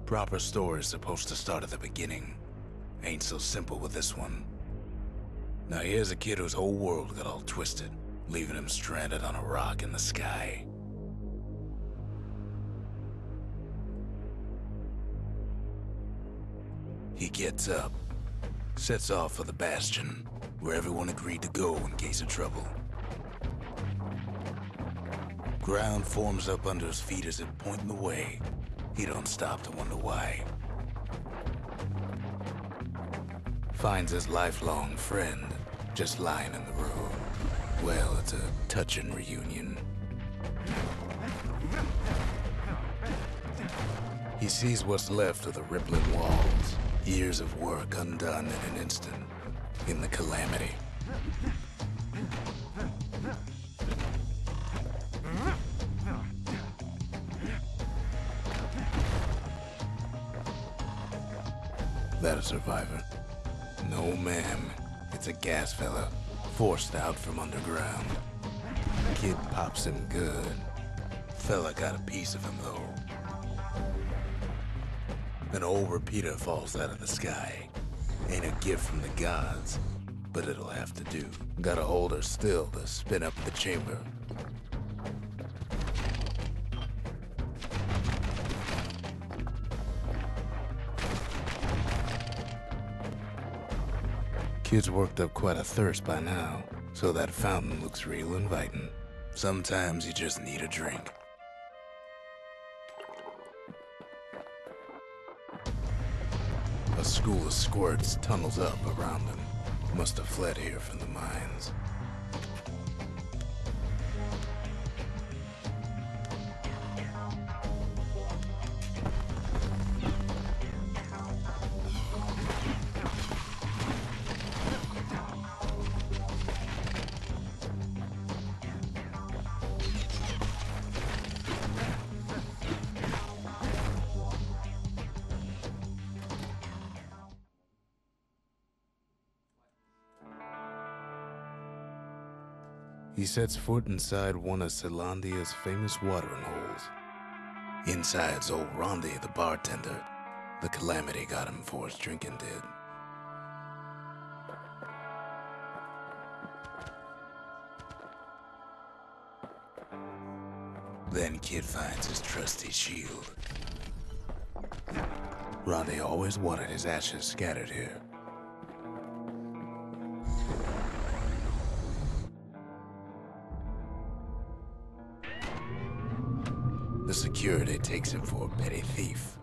Proper story's supposed to start at the beginning. Ain't so simple with this one. Now here's a kid whose whole world got all twisted, leaving him stranded on a rock in the sky. He gets up, sets off for the Bastion, where everyone agreed to go in case of trouble. Ground forms up under his feet as it pointing the way. He don't stop to wonder why. Finds his lifelong friend just lying in the road. Well, it's a touching reunion. He sees what's left of the rippling walls. Years of work undone in an instant. In the calamity. That a survivor? No, ma'am. It's a gas fella, forced out from underground. Kid pops him good. Fella got a piece of him, though. An old repeater falls out of the sky. Ain't a gift from the gods, but it'll have to do. Gotta hold her still to spin up the chamber. Kid's worked up quite a thirst by now, so that fountain looks real inviting. Sometimes you just need a drink. A school of squirts tunnels up around him. Must have fled here from the mines. He sets foot inside one of Celandia's famous watering holes. Inside's old Rondi, the bartender. The calamity got him for his drinking did. Then Kid finds his trusty shield. Rondi always wanted his ashes scattered here. The security takes him for a petty thief.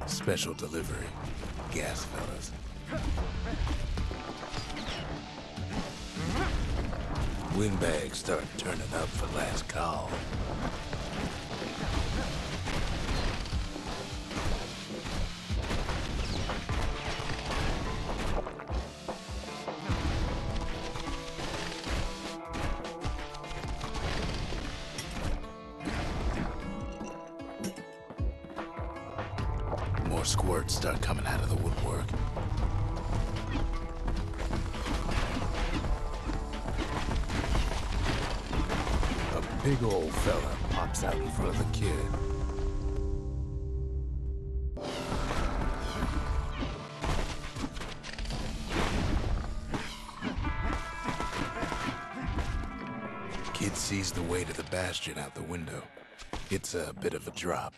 Special delivery. Gas fellas. Windbags start turning up for last call. More squirts start coming out of the woodwork. A big old fella pops out in front of the kid. Kid sees the way to the Bastion out the window. It's a bit of a drop.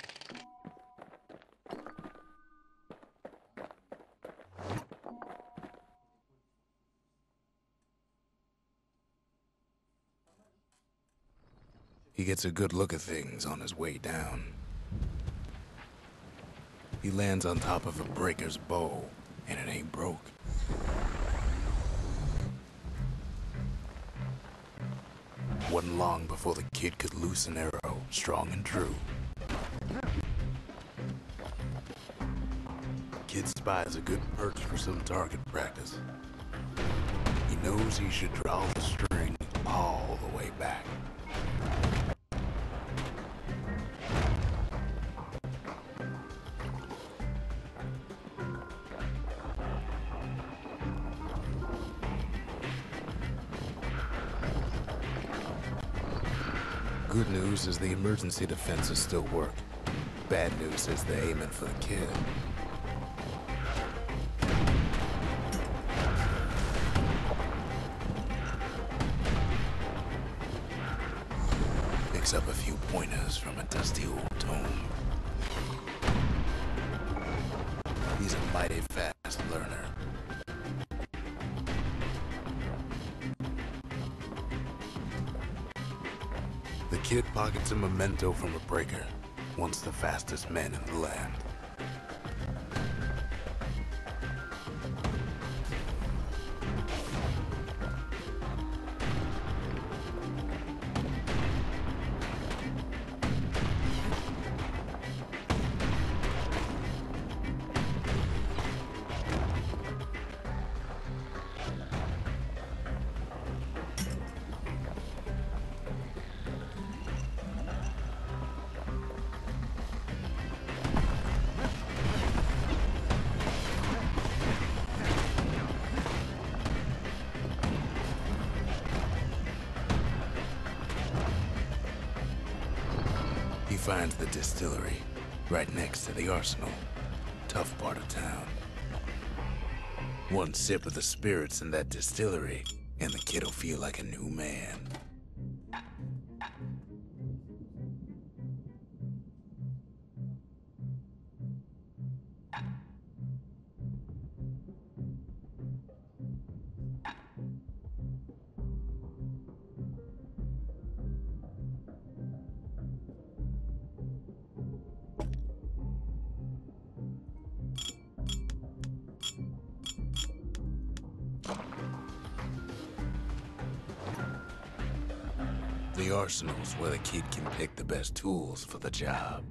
He gets a good look at things on his way down. He lands on top of a breaker's bow, and it ain't broke. Wasn't long before the kid could loose an arrow, strong and true. Kid spies a good perch for some target practice. He knows he should draw the string all the way back. Good news is the emergency defenses still work. Bad news is they're aiming for the kid. Picks up a few pointers from a dusty old tome. He's a mighty fast learner. The kid pockets a memento from a breaker, once the fastest man in the land. He finds the distillery, right next to the arsenal. Tough part of town. One sip of the spirits in that distillery, and the kid'll feel like a new man. The arsenal's where the kid can pick the best tools for the job.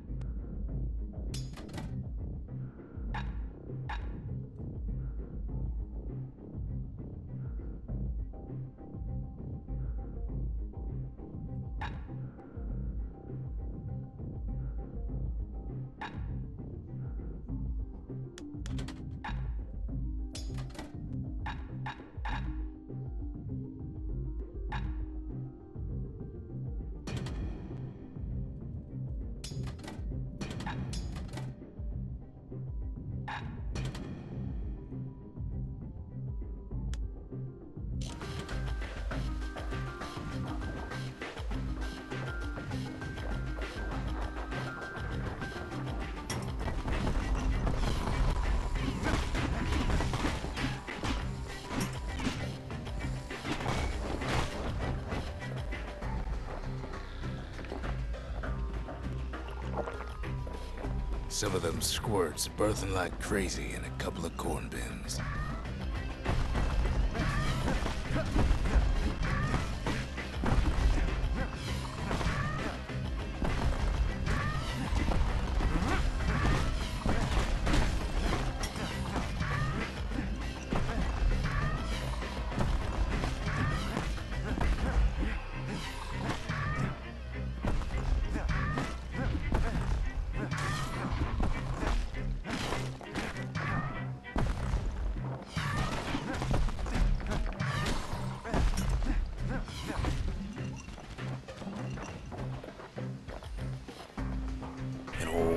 Some of them squirts birthing like crazy in a couple of corn bins.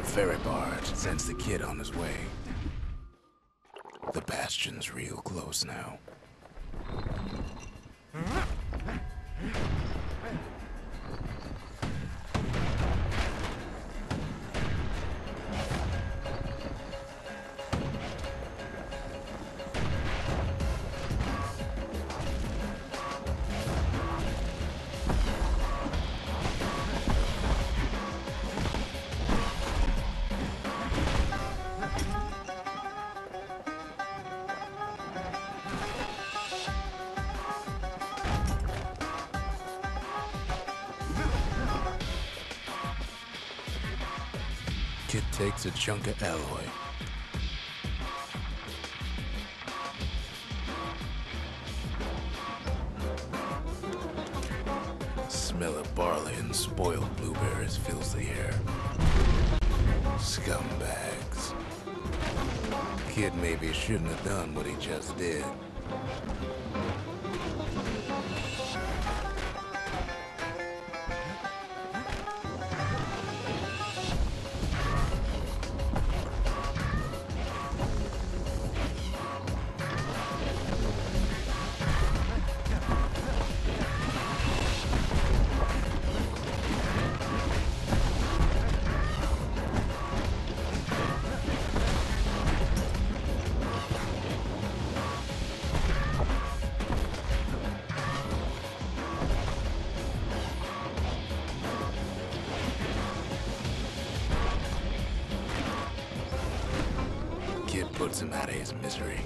Ferry barge sends the kid on his way. The Bastion's real close now. Kid takes a chunk of alloy. Smell of barley and spoiled blueberries fills the air. Scumbags. Kid maybe shouldn't have done what he just did. puts him out of his misery.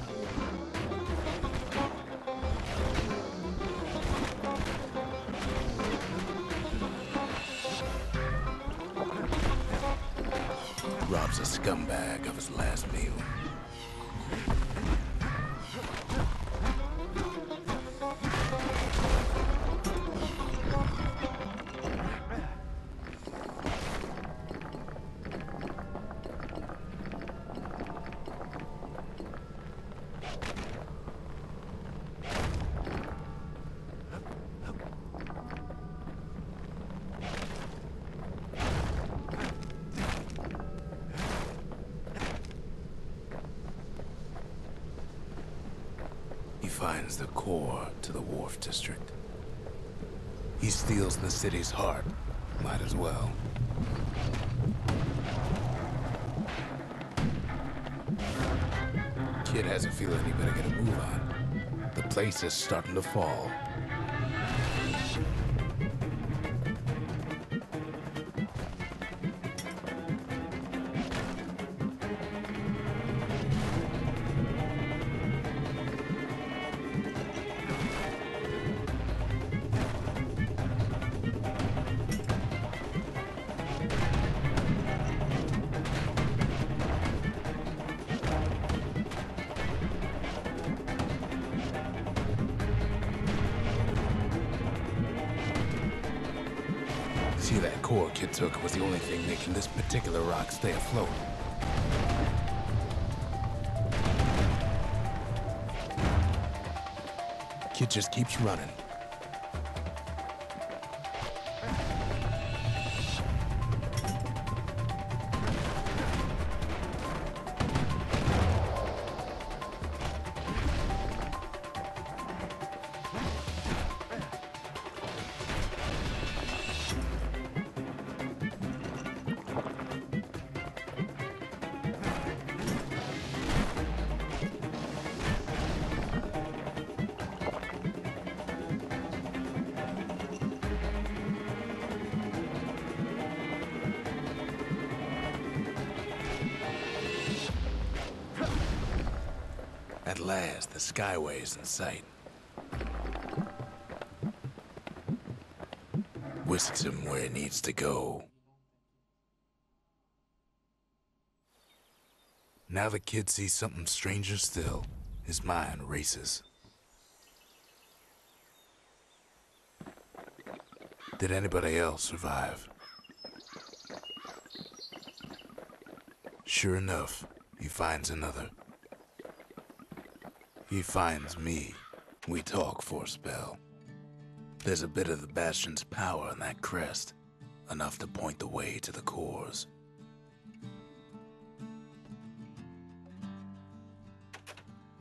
Robs a scumbag of his last meal. He finds the core to the wharf district. He steals the city's heart. Might as well. Kid has a feeling he better get a move on. The place is starting to fall. See, that core Kid took was the only thing making this particular rock stay afloat. Kid just keeps running. At last, the Skyway is in sight. Whisks him where he needs to go. Now the kid sees something stranger still. His mind races. Did anybody else survive? Sure enough, he finds another. He finds me. We talk for a spell. There's a bit of the Bastion's power in that crest, enough to point the way to the cores.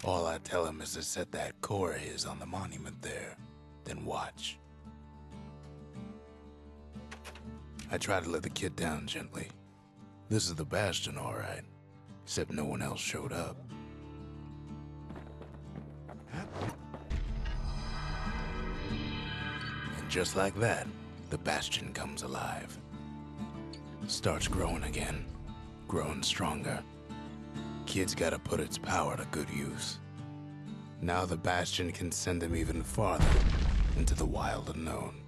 All I tell him is to set that core of his on the monument there, then watch. I try to let the kid down gently. This is the Bastion, all right, except no one else showed up. And just like that, the Bastion comes alive. Starts growing again, growing stronger. Kid's gotta put its power to good use. Now the Bastion can send him even farther into the wild unknown.